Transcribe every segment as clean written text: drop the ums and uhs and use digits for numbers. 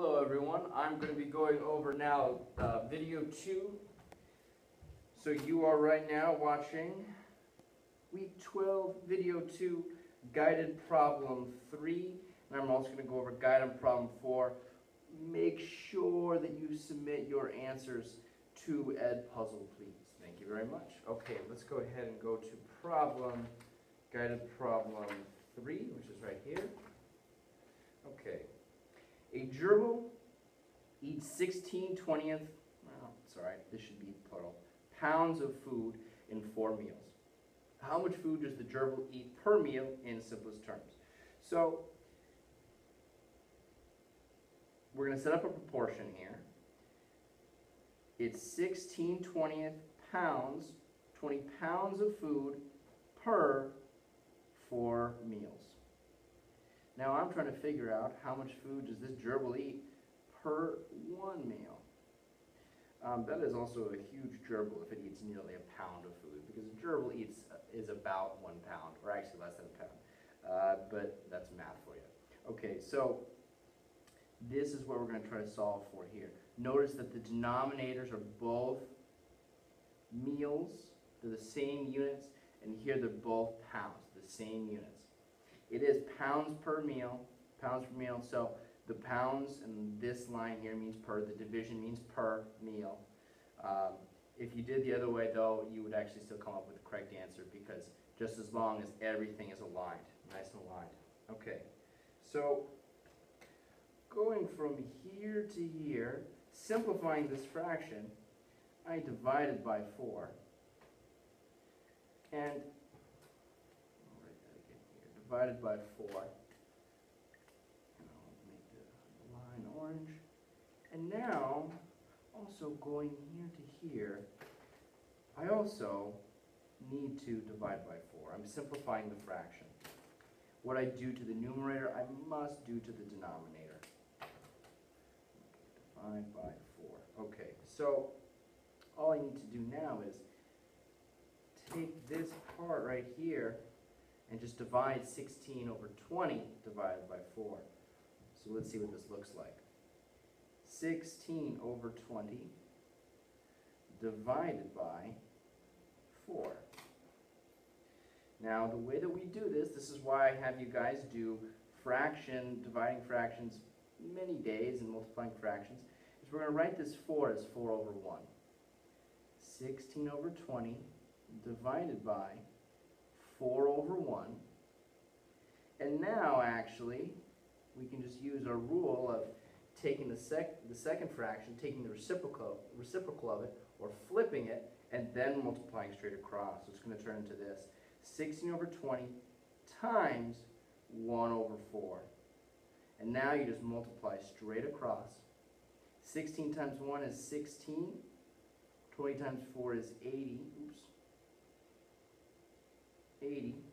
Hello everyone, I'm going to be going over now video 2. So you are right now watching week 12 video 2 guided problem 3, and I'm also going to go over guided problem 4. Make sure that you submit your answers to Edpuzzle, please. Thank you very much. Okay, let's go ahead and go to guided problem 3, which is right here. Okay. A gerbil eats 16/20, this should be plural, pounds of food in 4 meals. How much food does the gerbil eat per meal in simplest terms? So, we're going to set up a proportion here. It's 16/20 pounds, 20 pounds of food per 4 meals. Now I'm trying to figure out how much food does this gerbil eat per 1 meal. That is also a huge gerbil if it eats nearly a pound of food, because a gerbil is about 1 pound, or actually less than a pound. But that's math for you. Okay, so this is what we're going to try to solve for here. Notice that the denominators are both meals, they're the same units, and here they're both pounds, the same units. It is pounds per meal, so the pounds and this line here means per, the division means per meal. If you did the other way though, you would actually still come up with the correct answer, because just as long as everything is aligned, nice and aligned. Okay, so going from here to here, simplifying this fraction, I divided by 4, and divided by 4, and I'll make the line orange, and now, also going here to here, I also need to divide by 4. I'm simplifying the fraction. What I do to the numerator, I must do to the denominator. Divide by 4. Okay, so all I need to do now is take this part right here and just divide 16/20 divided by 4. So let's see what this looks like. 16/20 divided by 4. Now the way that we do this is why I have you guys do dividing fractions many days and multiplying fractions, is we're going to write this 4 as 4/1. 16/20 divided by 4/1, and now actually we can just use our rule of taking the second fraction, taking the reciprocal of it, or flipping it, and then multiplying straight across. So it's going to turn into this: 16/20 times 1/4. And now you just multiply straight across. 16 times 1 is 16. 20 times 4 is 80. 80.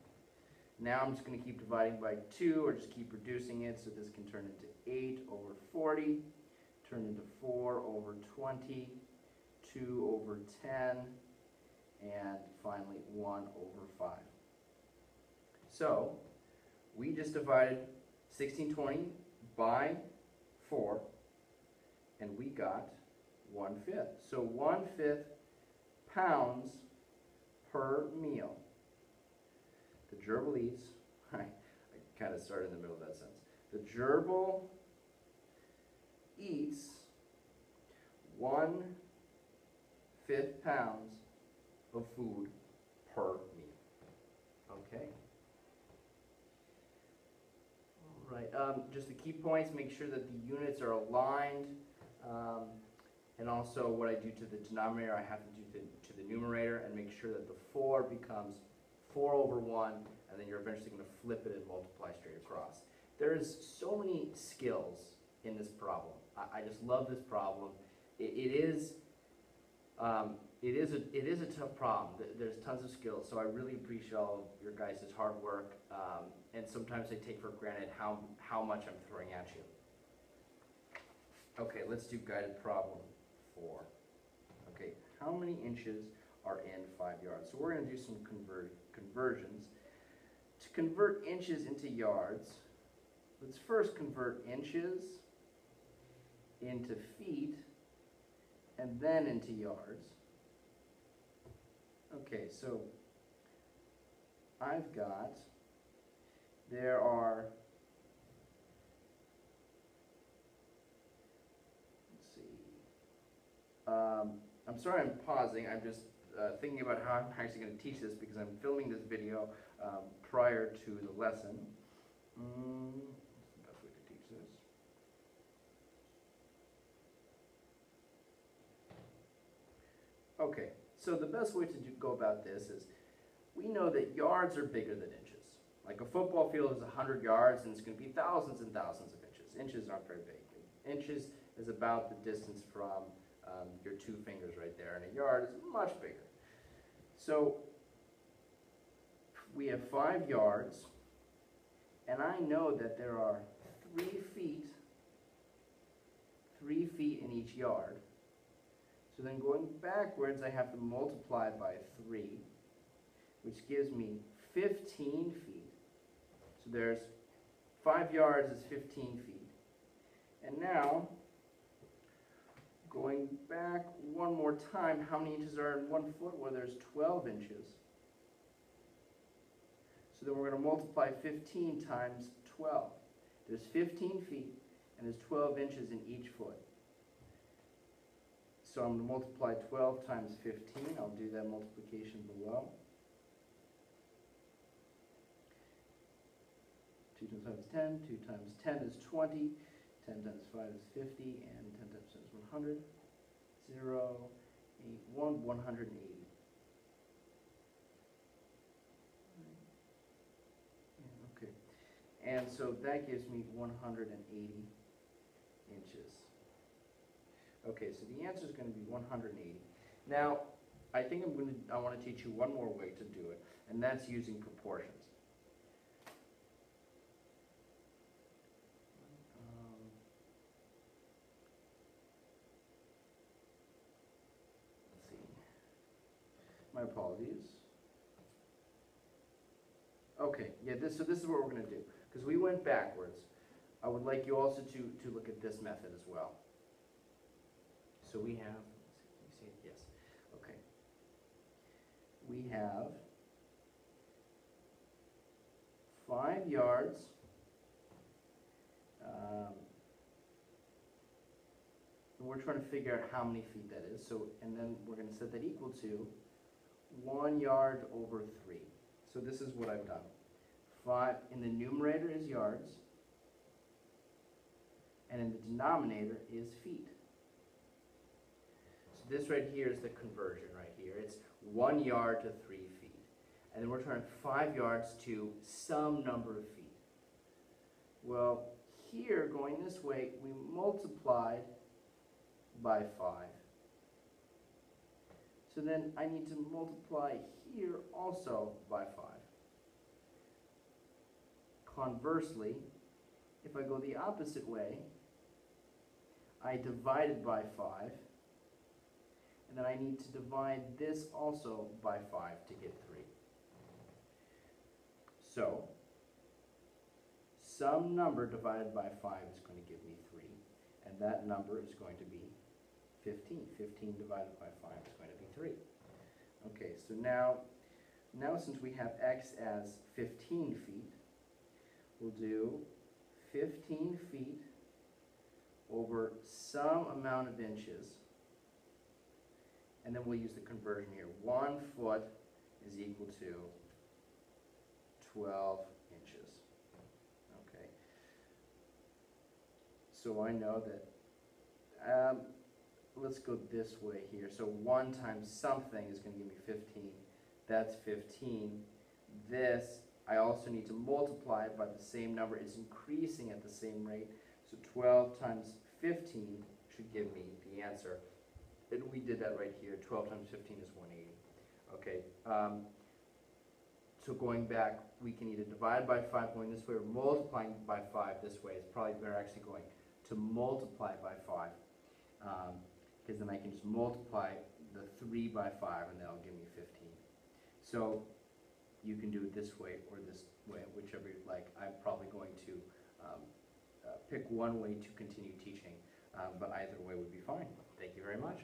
Now I'm just going to keep dividing by 2, or just keep reducing it, so this can turn into 8/40, turn into 4/20, 2/10, and finally 1/5. So we just divided 16/20 by 4, and we got 1/5. So 1/5 pounds per meal. The gerbil eats, I kind of started in the middle of that sentence. The gerbil eats 1/5 pounds of food per meal. Okay. All right. Just the key points: make sure that the units are aligned, and also what I do to the denominator, I have to do to the numerator, and make sure that the 4 becomes 4/1, and then you're eventually going to flip it and multiply straight across. There's so many skills in this problem. I just love this problem. It is a tough problem. There's tons of skills, so I really appreciate all of your guys' hard work, and sometimes I take for granted how much I'm throwing at you. Okay, let's do guided problem 4. Okay, how many inches are in 5 yards? So we're going to do some conversions. To convert inches into yards, let's first convert inches into feet, and then into yards. Okay, so I've got, there are, let's see, I'm sorry I'm pausing, I'm just thinking about how I'm actually going to teach this because I'm filming this video prior to the lesson. What's the best way to teach this? Okay, so the best way to go about this is, we know that yards are bigger than inches. Like a football field is 100 yards and it's going to be thousands and thousands of inches. Inches aren't very big. Inches is about the distance from your 2 fingers right there, and a yard is much bigger. So we have 5 yards, and I know that there are 3 feet in each yard. So then going backwards, I have to multiply by 3, which gives me 15 feet. So there's 5 yards is 15 feet. And now, going back one more time, how many inches are in 1 foot? Well, there's 12 inches. So then we're going to multiply 15 times 12. There's 15 feet, and there's 12 inches in each foot. So I'm going to multiply 12 times 15. I'll do that multiplication below. 2 times 10, 2 times 10 is 20, 10 times 5 is 50, and 10 times 10 is 100. 0, 8, 1, 180. Okay, and so that gives me 180 inches. Okay, so the answer is going to be 180. Now, I think I want to teach you one more way to do it, and that's using proportions. Let's see. My apologies. Okay, yeah, so this is what we're going to do. Because we went backwards, I would like you also to look at this method as well. So we have, let's see, yes, okay. We have 5 yards, and we're trying to figure out how many feet that is. So, and then we're going to set that equal to 1 yard over 3. So this is what I've done. 5 in the numerator is yards, and in the denominator is feet. So this right here is the conversion right here. It's 1 yard to 3 feet. And then we're trying 5 yards to some number of feet. Well, here, going this way, we multiplied by 5. So then I need to multiply here also by 5. Conversely, if I go the opposite way, I divided by 5, and then I need to divide this also by 5 to get 3. So, some number divided by 5 is going to give me 3, and that number is going to be 15. 15 divided by 5 is going to be 3. Okay, so now since we have x as 15 feet, we'll do 15 feet over some amount of inches, and then we'll use the conversion here. 1 foot is equal to 12 inches. Okay. So I know that, let's go this way here. So 1 times something is going to give me 15. That's 15. This, I also need to multiply it by the same number. It's increasing at the same rate. So 12 times 15 should give me the answer. And we did that right here. 12 times 15 is 180. Okay. So going back, we can either divide by 5 going this way or multiplying by 5 this way. It's probably better actually going to multiply by 5. Because then I can just multiply the 3 by 5 and that'll give me 15. So you can do it this way or this way, whichever you'd like. I'm probably going to pick one way to continue teaching. But either way would be fine. Thank you very much.